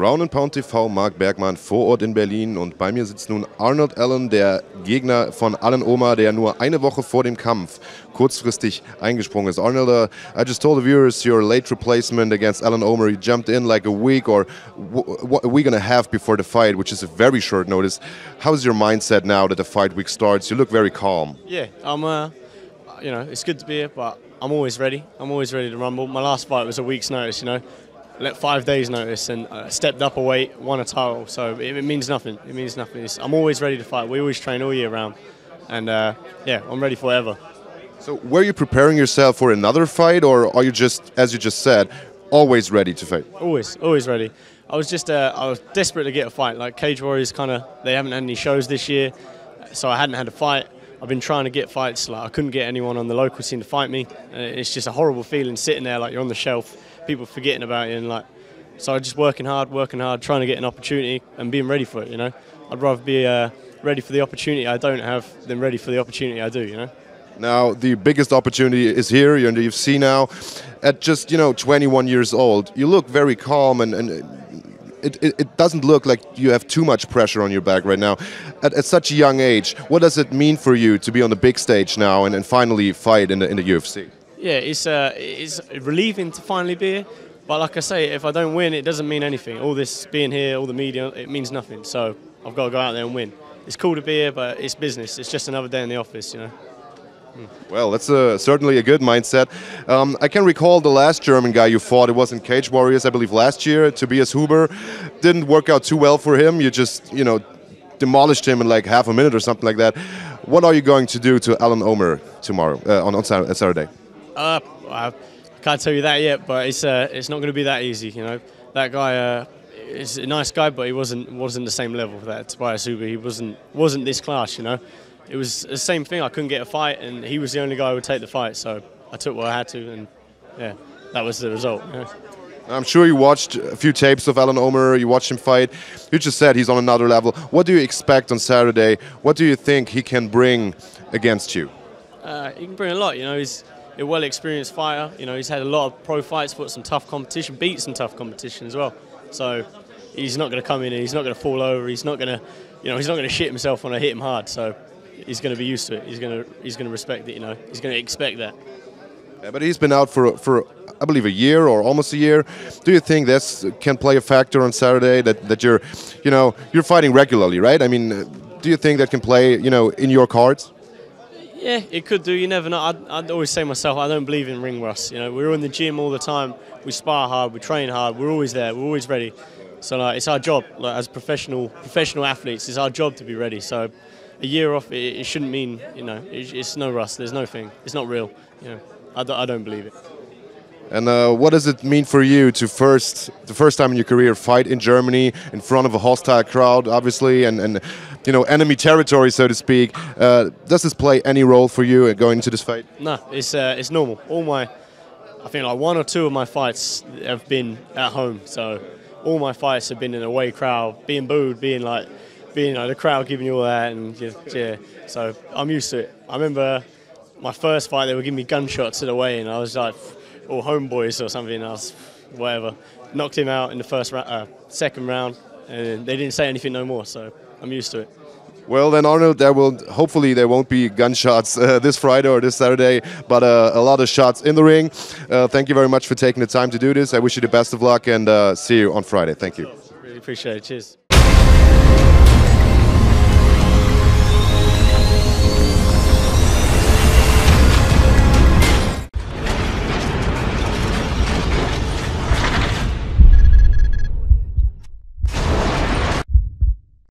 Groundandpound-TV, Marc Bergmann vor Ort in Berlin, und bei mir sitzt nun Arnold Allen, der Gegner von Alan Omer, der nur eine Woche vor dem Kampf kurzfristig eingesprungen ist. Arnold, I just told the viewers your late replacement against Alan Omer. You jumped in like a week or a week and a half before the fight, which is a very short notice. How's your mindset now that the fight week starts? You look very calm. Yeah, you know, it's good to be here, but I'm always ready. I'm always ready to rumble. My last fight was a week's notice, you know. Let 5 days notice and stepped up a weight, won a title, so it means nothing. It means nothing. I'm always ready to fight. We always train all year round, and yeah, I'm ready for whatever. So were you preparing yourself for another fight, or are you just, as you just said, always ready to fight? Always ready. I was just, I was desperate to get a fight. Like Cage Warriors, they haven't had any shows this year, so I hadn't had a fight. I've been trying to get fights. Like I couldn't get anyone on the local scene to fight me. It's just a horrible feeling sitting there like you're on the shelf, people forgetting about you, and like, so I'm just working hard, trying to get an opportunity and being ready for it. You know, I'd rather be ready for the opportunity I don't have than ready for the opportunity I do. You know. Now the biggest opportunity is here. You're in the UFC now. At just 21 years old, you look very calm, and it doesn't look like you have too much pressure on your back right now. At such a young age, what does it mean for you to be on the big stage now and finally fight in the UFC? Yeah, it's relieving to finally be here. But like I say, if I don't win, it doesn't mean anything. All this being here, all the media, it means nothing. So I've got to go out there and win. It's cool to be here, but it's business. It's just another day in the office, you know. Well, that's certainly a good mindset. I can recall the last German guy you fought. It was in Cage Warriors, I believe, last year. Tobias Huber. Didn't work out too well for him. You just, demolished him in like half a minute or something like that. What are you going to do to Alan Omer tomorrow, on Saturday? I can't tell you that yet, but it's not going to be that easy. You know, that guy is a nice guy, but he wasn't the same level for that Tobias Huber. He wasn't this class. You know, it was the same thing. I couldn't get a fight, and he was the only guy who would take the fight. So I took what I had to, and yeah, that was the result. You know? I'm sure you watched a few tapes of Alan Omer. You watched him fight. You just said he's on another level. What do you expect on Saturday? What do you think he can bring against you? He can bring a lot. You know, he's a well-experienced fighter. You know, he's had a lot of pro fights, fought some tough competition, beat some tough competition as well. So he's not going to come in and he's not going to fall over. He's not going to, he's not going to shit himself when I hit him hard. So he's going to be used to it. He's going to respect it. You know, he's going to expect that. Yeah, but he's been out for I believe a year or almost a year. Do you think this can play a factor on Saturday that you're, you're fighting regularly, right? I mean, do you think that can play, in your cards? Yeah, it could do. You never know. I'd always say myself, I don't believe in ring rust. You know, we're in the gym all the time. We spar hard. We train hard. We're always there. We're always ready. So like, it's our job, like as professional athletes. It's our job to be ready. So a year off, it shouldn't mean, it's no rust. There's no thing. It's not real. I don't believe it. And what does it mean for you to the first time in your career fight in Germany in front of a hostile crowd, obviously, and enemy territory, so to speak? Does this play any role for you going into this fight? No, it's normal. I think like 1 or 2 of my fights have been at home. So all my fights have been in an away crowd, being booed, being the crowd giving you all that, and yeah. So I'm used to it. I remember my first fight, they were giving me gunshots at the weigh, and I was like, all homeboys or something, and I was whatever. Knocked him out in the second round, and they didn't say anything no more, so I'm used to it. Well then, Arnold, hopefully there won't be gunshots this Friday or this Saturday, but a lot of shots in the ring. Thank you very much for taking the time to do this. I wish you the best of luck, and see you on Friday. Thank you. Really appreciate it. Cheers.